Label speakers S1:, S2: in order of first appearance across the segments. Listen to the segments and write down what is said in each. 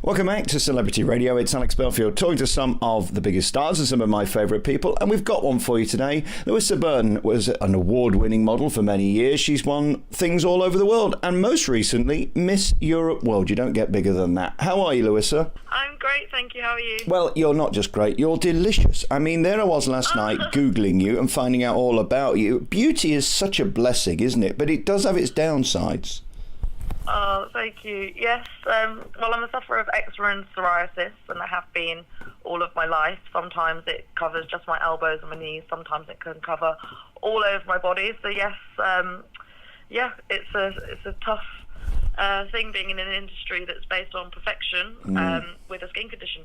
S1: Welcome back to Celebrity Radio. It's Alex Belfield talking to some of the biggest stars and some of my favourite people. And we've got one for you today. Luissa Burton was an award-winning model for many years. She's won things all over the world. And most recently, Miss Europe World. You don't get bigger than that. How are you, Luissa?
S2: I'm great, thank you. How are you?
S1: Well, you're not just great, you're delicious. I mean, there I was last night Googling you and finding out all about you. Beauty is such a blessing, isn't it? But it does have its downsides.
S2: Oh, thank you. Yes, well, I'm a sufferer of eczema and psoriasis, and I have been all of my life. Sometimes it covers just my elbows and my knees. Sometimes it can cover all over my body. So yes, it's a tough thing being in an industry that's based on perfection with a skin condition.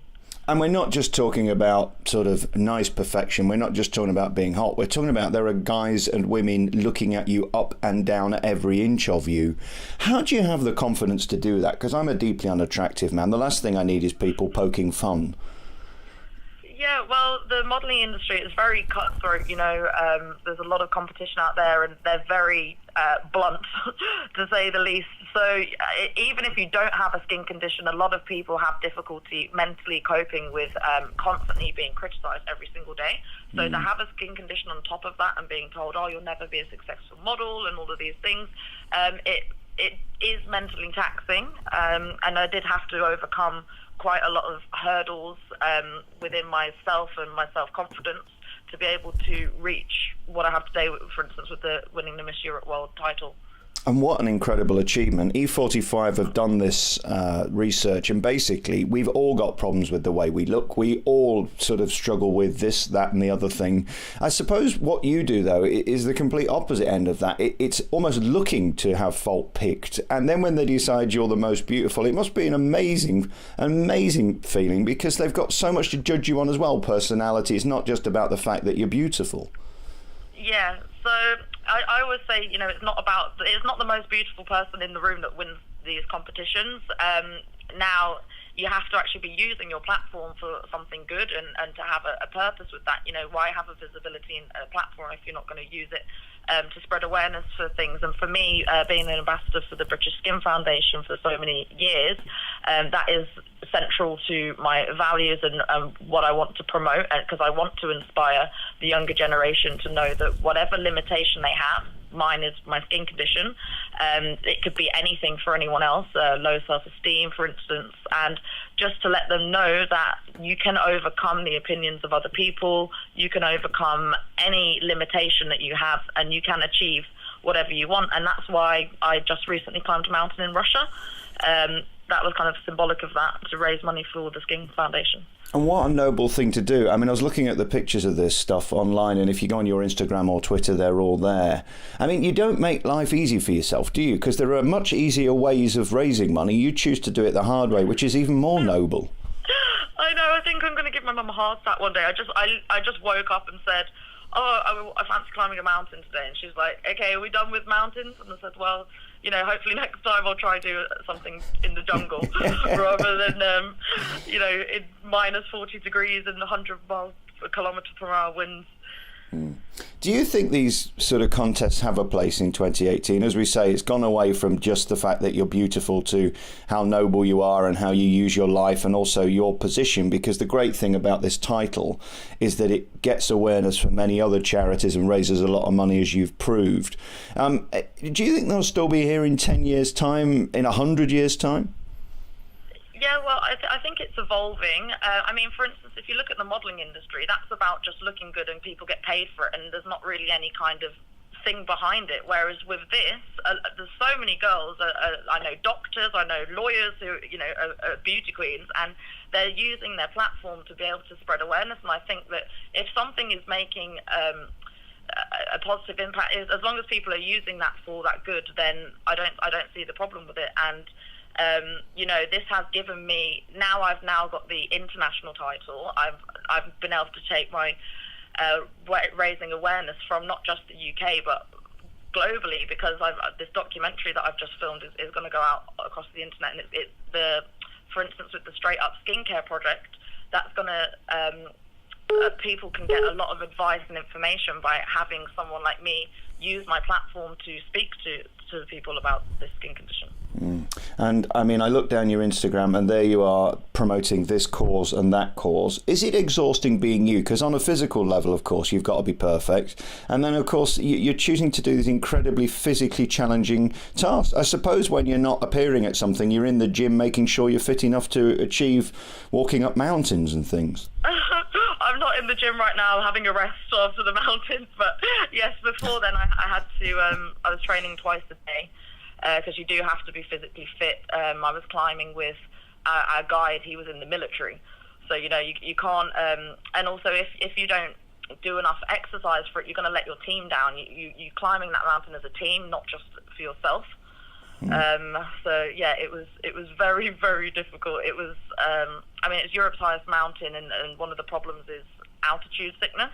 S1: And we're not just talking about sort of nice perfection. We're not just talking about being hot. We're talking about there are guys and women looking at you up and down at every inch of you. How do you have the confidence to do that? Because I'm a deeply unattractive man. The last thing I need is people poking fun.
S2: Yeah, well, the modelling industry is very cutthroat, there's a lot of competition out there and they're very blunt, to say the least. So even if you don't have a skin condition, a lot of people have difficulty mentally coping with constantly being criticised every single day. So to have a skin condition on top of that and being told, oh, you'll never be a successful model and all of these things, it is mentally taxing. And I did have to overcome quite a lot of hurdles within myself and my self-confidence to be able to reach what I have today, for instance, with winning the Miss Europe World title.
S1: And what an incredible achievement. E45 have done this research, and basically we've all got problems with the way we look. We all sort of struggle with this, that and the other thing. I suppose what you do, though, is the complete opposite end of that. It's almost looking to have fault picked. And then when they decide you're the most beautiful, it must be an amazing feeling, because they've got so much to judge you on as well. Personality. It's not just about the fact that you're beautiful.
S2: Yeah, so I always say, it's not the most beautiful person in the room that wins these competitions. Now, you have to actually be using your platform for something good and to have a purpose with that. Why have a visibility and a platform if you're not going to use it to spread awareness for things? And for me, being an ambassador for the British Skin Foundation for so many years, that is central to my values and what I want to promote, because I want to inspire the younger generation to know that whatever limitation they have, mine is my skin condition. It could be anything for anyone else, low self-esteem, for instance, and just to let them know that you can overcome the opinions of other people, you can overcome any limitation that you have, and you can achieve whatever you want. And that's why I just recently climbed a mountain in Russia. That was kind of symbolic of that, to raise money for the Skin Foundation.
S1: And what a noble thing to do. I mean, I was looking at the pictures of this stuff online, and if you go on your Instagram or Twitter, they're all there. I mean, you don't make life easy for yourself, do you? Because there are much easier ways of raising money. You choose to do it the hard way, which is even more noble.
S2: I know. I think I'm going to give my mum a heart attack one day. I just woke up and said, oh, I fancy climbing a mountain today. And she's like, okay, are we done with mountains? And I said, well, hopefully next time I'll try to do something in the jungle rather than, in minus 40 degrees and 100 miles per kilometre per hour winds.
S1: Do you think these sort of contests have a place in 2018? As we say, it's gone away from just the fact that you're beautiful to how noble you are and how you use your life and also your position, because the great thing about this title is that it gets awareness for many other charities and raises a lot of money, as you've proved. Do you think they'll still be here in 10 years' time, in 100 years' time?
S2: Yeah, well, I think it's evolving. For instance, if you look at the modelling industry, that's about just looking good and people get paid for it, and there's not really any kind of thing behind it. Whereas with this, there's so many girls. I know doctors, I know lawyers who, are beauty queens, and they're using their platform to be able to spread awareness. And I think that if something is making a positive impact, as long as people are using that for that good, then I don't see the problem with it. And this has given me, I've now got the international title. I've been able to take my raising awareness from not just the UK but globally, because this documentary that I've just filmed is going to go out across the internet, and it's for instance, with the Straight Up Skincare project, that's going to people can get a lot of advice and information by having someone like me use my platform to speak to people about this skin condition.
S1: And I mean, I look down your Instagram and there you are promoting this cause and that cause. Is it exhausting being you? Because on a physical level, of course, you've got to be perfect. And then, of course, you're choosing to do these incredibly physically challenging tasks. I suppose when you're not appearing at something, you're in the gym making sure you're fit enough to achieve walking up mountains and things.
S2: I'm not in the gym right now having a rest after the mountains, but yes, before then I had to, I was training twice a day because you do have to be physically fit. I was climbing with our guide, he was in the military, so you can't, and also if you don't do enough exercise for it, you're going to let your team down. You climbing that mountain as a team, not just for yourself. So yeah, it was very, very difficult. It was, I mean, it's Europe's highest mountain, and one of the problems is altitude sickness,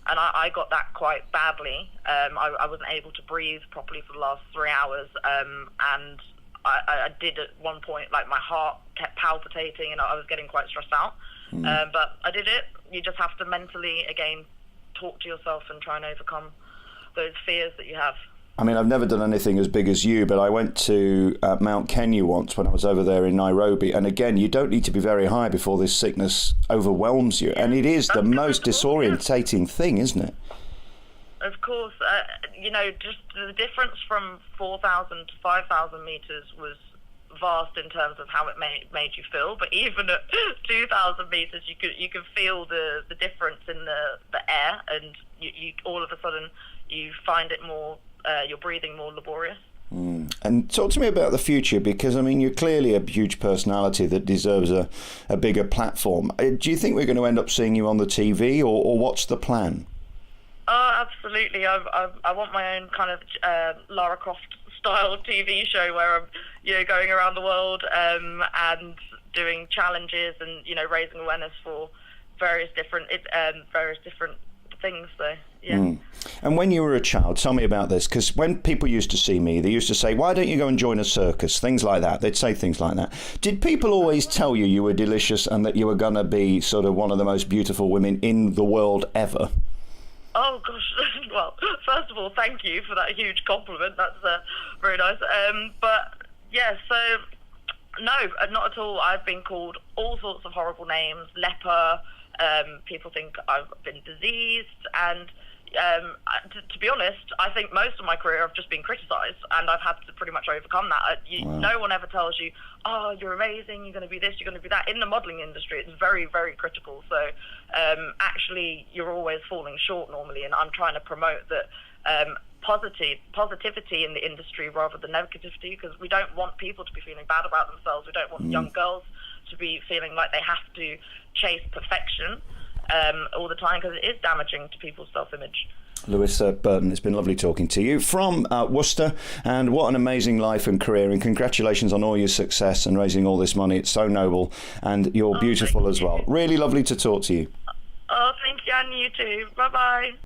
S2: and I got that quite badly. I wasn't able to breathe properly for the last 3 hours, and I did at one point, like my heart kept palpitating, and I was getting quite stressed out. But I did it. You just have to mentally, again, talk to yourself and try and overcome those fears that you have.
S1: I mean, I've never done anything as big as you, but I went to Mount Kenya once when I was over there in Nairobi. And again, you don't need to be very high before this sickness overwhelms you. And it is the most disorientating thing, isn't it?
S2: Of course. Just the difference from 4,000 to 5,000 meters was vast in terms of how it made you feel. But even at 2,000 meters, you could feel the difference in the air, and you all of a sudden you find it more. You're breathing more laborious.
S1: And talk to me about the future, because I mean, you're clearly a huge personality that deserves a bigger platform. Do you think we're going to end up seeing you on the TV, or what's the plan?
S2: Oh, absolutely. I want my own kind of Lara Croft style TV show where I'm going around the world and doing challenges and raising awareness for various different things. So yeah.
S1: And when you were a child, tell me about this, because when people used to see me, they used to say, why don't you go and join a circus? Things like that. They'd say things like that. Did people always tell you were delicious and that you were going to be sort of one of the most beautiful women in the world ever?
S2: Oh gosh, well, first of all, thank you for that huge compliment. That's very nice. But yeah, so no, not at all. I've been called all sorts of horrible names, leper. People think I've been diseased, and to be honest, I think most of my career I've just been criticised, and I've had to pretty much overcome that.
S1: Wow.
S2: No one ever tells you, oh, you're amazing, you're going to be this, you're going to be that. In the modelling industry, it's very, very critical. So actually, you're always falling short normally, and I'm trying to promote that positivity in the industry rather than negativity, because we don't want people to be feeling bad about themselves. We don't want young girls to be feeling like they have to chase perfection all the time, because it is damaging to people's self-image.
S1: Luissa Burton, it's been lovely talking to you from Worcester, and what an amazing life and career, and congratulations on all your success and raising all this money. It's so noble, and you're beautiful as well. Really lovely to talk to you.
S2: Oh, thank you, and you too. Bye-bye.